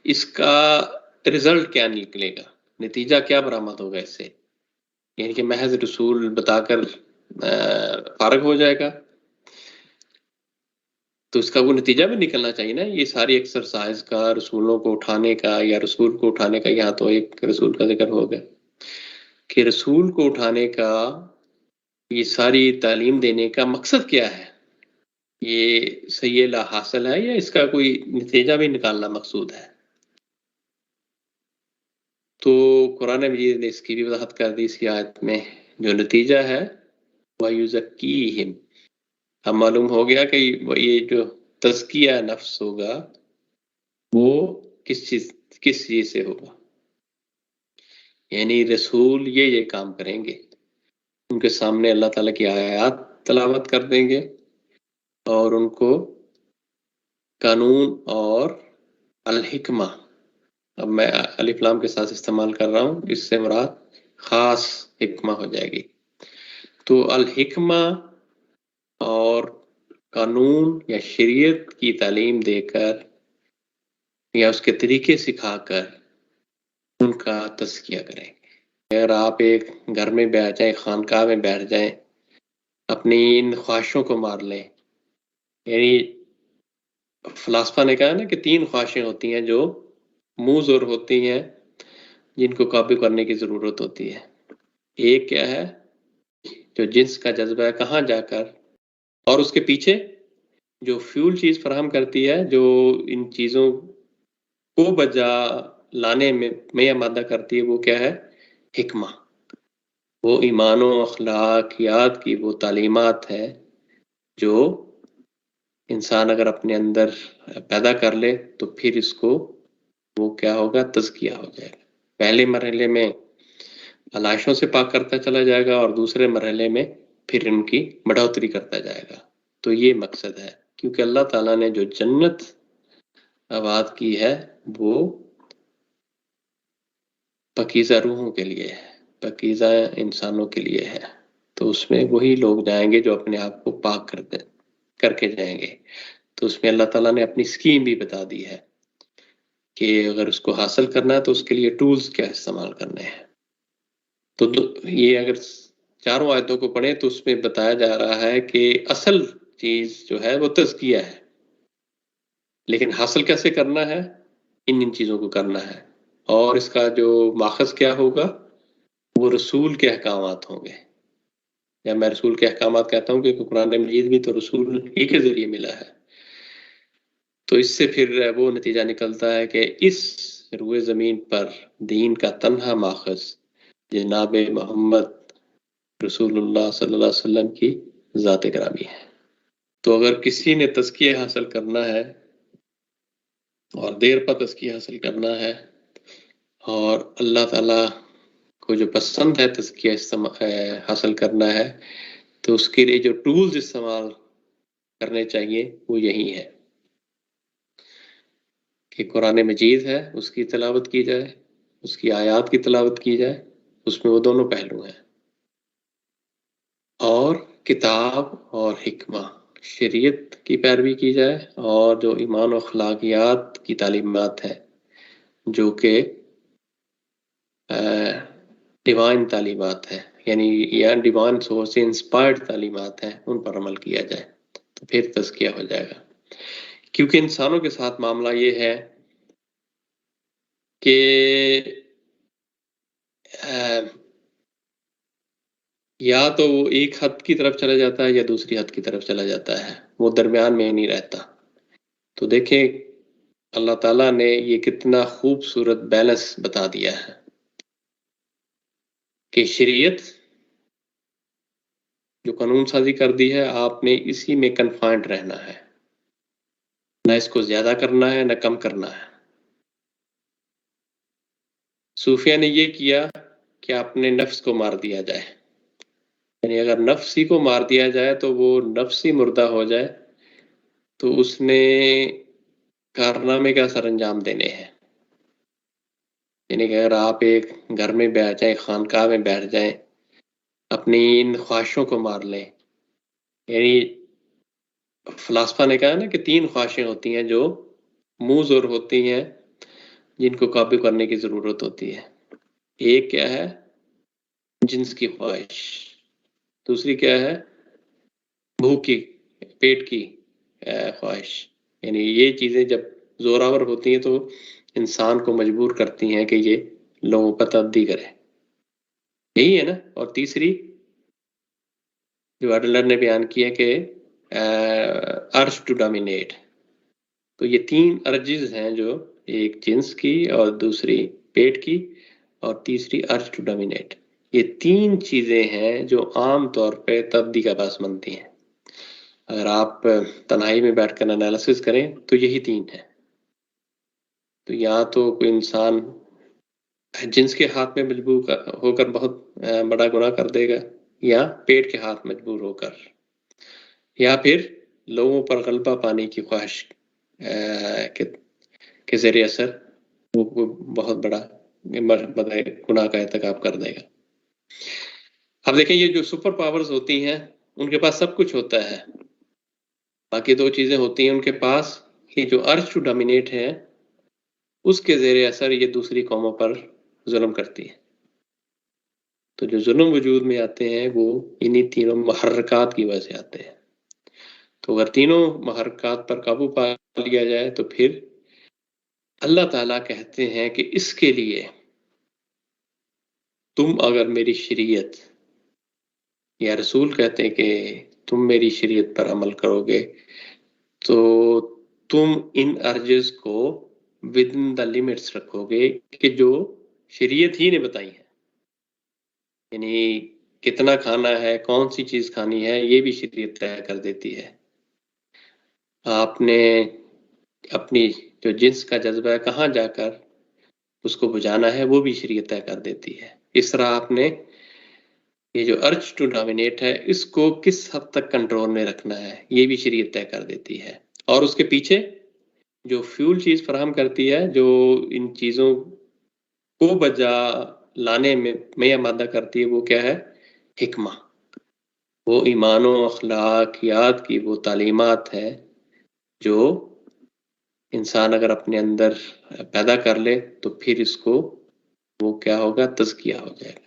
اس کا رزلٹ کیا نکلے گا، نتیجہ کیا برآمد ہوگا اس سے، یعنی کہ محض رسول بتا کر فارغ ہو جائے گا، تو اس کا وہ نتیجہ بھی نکلنا چاہیے نا. یہ ساری ایکسرسائز کا، رسولوں کو اٹھانے کا یا رسول کو اٹھانے کا، یہاں تو ایک رسول کا ذکر ہو گیا کہ رسول کو اٹھانے کا، یہ ساری تعلیم دینے کا مقصد کیا ہے، یہ صحیح لا حاصل ہے یا اس کا کوئی نتیجہ بھی نکالنا مقصود ہے. تو قرآن مجید نے اس کی بھی وضاحت کر دی اس کی آیت میں. جو نتیجہ ہے وَيُزَكِّيهِمْ، اب معلوم ہو گیا کہ یہ جو تزکیہ نفس ہوگا وہ کس چیز سے ہوگا، یعنی رسول یہ کام کریں گے، ان کے سامنے اللہ تعالیٰ کی آیات تلاوت کر دیں گے اور ان کو قانون اور الحکمہ، اب میں الف لام کے ساتھ استعمال کر رہا ہوں، اس سے مراد خاص حکمہ ہو جائے گی. تو الحکمہ اور قانون یا شریعت کی تعلیم دے کر یا اس کے طریقے سکھا کر ان کا تزکیہ کریں گے. اگر آپ ایک گھر میں بیٹھ جائیں، خانقاہ میں بیٹھ جائیں، اپنی ان خواہشوں کو مار لیں، یعنی فلاسفہ نے کہا نا کہ 3 خواہشیں ہوتی ہیں جو منہ زور ہوتی ہیں، جن کو قابو کرنے کی ضرورت ہوتی ہے. ایک کیا ہے، جو جنس کا جذبہ ہے، کہاں جا کر، اور اس کے پیچھے جو فیول چیز فراہم کرتی ہے، جو ان چیزوں کو بجا لانے میں آمادہ کرتی ہے، وہ کیا ہے، حکمہ. وہ ایمان و اخلاقیات کی وہ تعلیمات ہے جو انسان اگر اپنے اندر پیدا کر لے تو پھر اس کو وہ کیا ہوگا، تزکیہ ہو جائے گا. پہلے مرحلے میں علائشوں سے پاک کرتا چلا جائے گا اور دوسرے مرحلے میں پھر ان کی بڑھوتری کرتا جائے گا. تو یہ مقصد ہے، کیونکہ اللہ تعالیٰ نے جو جنت آباد کی ہے وہ پاکیزہ روحوں کے لیے ہے، پاکیزہ انسانوں کے لیے ہے. تو اس میں وہی لوگ جائیں گے جو اپنے آپ کو پاک کر کے جائیں گے. تو اس میں اللہ تعالیٰ نے اپنی سکیم بھی بتا دی ہے کہ اگر اس کو حاصل کرنا ہے تو اس کے لیے ٹولز کیا استعمال کرنے ہیں. تو یہ اگر 4 آیتوں کو پڑھیں تو اس میں بتایا جا رہا ہے کہ اصل چیز جو ہے وہ تزکیہ ہے، لیکن حاصل کیسے کرنا ہے، ان چیزوں کو کرنا ہے. اور اس کا جو ماخذ کیا ہوگا، وہ رسول کے احکامات ہوں گے. یا میں رسول کے احکامات کہتا ہوں کہ قرآن مجید بھی تو رسول ہی کے ذریعے ملا ہے. تو اس سے پھر وہ نتیجہ نکلتا ہے کہ اس روئے زمین پر دین کا تنہا ماخذ جناب محمد رسول اللہ صلی اللہ علیہ وسلم کی ذات گرامی ہے. تو اگر کسی نے تزکیہ حاصل کرنا ہے اور دیر پر تزکیہ حاصل کرنا ہے اور اللہ تعالیٰ کو جو پسند ہے تزکیہ حاصل کرنا ہے، تو اس کے لیے جو ٹولز استعمال کرنے چاہیے وہ یہی ہے کہ قرآن مجید ہے، اس کی تلاوت کی جائے، اس کی آیات کی تلاوت کی جائے، اس میں وہ دونوں پہلو ہیں، اور کتاب اور حکمہ شریعت کی پیروی کی جائے، اور جو ایمان و اخلاقیات کی تعلیمات ہیں جو کہ ڈیوائن تعلیمات ہیں، یعنی یا ڈیوائن سورس سے انسپائرڈ تعلیمات ہیں، ان پر عمل کیا جائے تو پھر تزکیہ ہو جائے گا. کیونکہ انسانوں کے ساتھ معاملہ یہ ہے کہ یا تو وہ ایک حد کی طرف چلا جاتا ہے یا دوسری حد کی طرف چلا جاتا ہے، وہ درمیان میں نہیں رہتا. تو دیکھیں اللہ تعالیٰ نے یہ کتنا خوبصورت بیلنس بتا دیا ہے کہ شریعت جو قانون سازی کر دی ہے، آپ نے اسی میں کنفائنڈ رہنا ہے، نہ اس کو زیادہ کرنا ہے نہ کم کرنا ہے. صوفیہ نے یہ کیا کہ اپنے نفس کو مار دیا جائے، یعنی اگر نفس ہی کو مار دیا جائے تو وہ نفس ہی مردہ ہو جائے تو اس نے کارنامے کا سر انجام دینے ہیں. یعنی کہ اگر آپ ایک گھر میں بیٹھ جائیں، خانقاہ میں بیٹھ جائیں، اپنی ان خواہشوں کو مار لیں، یعنی فلاسفہ نے کہا نا کہ 3 خواہشیں ہوتی ہیں جو منہ زور ہوتی ہیں، جن کو قابو کرنے کی ضرورت ہوتی ہے. ایک کیا ہے؟ جنس کی خواہش. دوسری کیا ہے؟ بھوک کی، پیٹ کی خواہش. یعنی یہ چیزیں جب زوراور ہوتی ہیں تو انسان کو مجبور کرتی ہیں کہ یہ لوگوں پر تعدی کرے. یہی ہے نا. اور تیسری جو ایڈلر نے بیان کیا کہ ارج ٹو ڈومینیٹ. تو یہ 3 ارجز ہیں، جو ایک جنس کی اور دوسری پیٹ کی اور تیسری ارج ٹو ڈومینیٹ. یہ 3 چیزیں ہیں جو عام طور پہ تبدی کا باعث بنتی ہیں. اگر آپ تنہائی میں بیٹھ کر انالیسس کریں تو یہی 3 ہیں. تو یا تو کوئی انسان جنس کے ہاتھ میں مجبور ہو کر بہت بڑا گناہ کر دے گا، یا پیٹ کے ہاتھ مجبور ہو کر، یا پھر لوگوں پر غلبہ پانے کی خواہش کے ذریعے اثر وہ بہت بڑا گناہ کا ارتکاب کر دے گا. اب دیکھیں یہ جو سپر پاورز ہوتی ہیں ان کے پاس سب کچھ ہوتا ہے، باقی 2 چیزیں ہوتی ہیں ان کے پاس. یہ جو ارج ٹو ڈومینیٹ ہے اس کے زیر اثر یہ دوسری قوموں پر ظلم کرتی ہے. تو جو ظلم وجود میں آتے ہیں وہ انہی 3 محرکات کی وجہ سے آتے ہیں. تو اگر 3 محرکات پر قابو پا لیا جائے تو پھر اللہ تعالیٰ کہتے ہیں کہ اس کے لیے تم اگر میری شریعت، یا رسول کہتے ہیں کہ تم میری شریعت پر عمل کرو گے تو تم ان ارجز کو within the limits رکھو گے کہ جو شریعت ہی نے بتائی ہے. یعنی کتنا کھانا ہے، کون سی چیز کھانی ہے، یہ بھی شریعت طے کر دیتی ہے. آپ نے اپنی جو جنس کا جذبہ ہے کہاں جا کر اس کو بجانا ہے وہ بھی شریعت طے کر دیتی ہے. اس طرح آپ نے یہ جو ارج ٹو ڈومینیٹ ہے اس کو کس حد تک کنٹرول میں رکھنا ہے یہ بھی شریعت طے کر دیتی ہے. اور اس کے پیچھے جو فیول چیز فراہم کرتی ہے، جو ان چیزوں کو بجا لانے میں آمادہ کرتی ہے، وہ کیا ہے؟ حکمہ. وہ ایمان و اخلاقیات کی وہ تعلیمات ہے جو انسان اگر اپنے اندر پیدا کر لے تو پھر اس کو وہ کیا ہوگا؟ تزکیہ ہو جائے گا.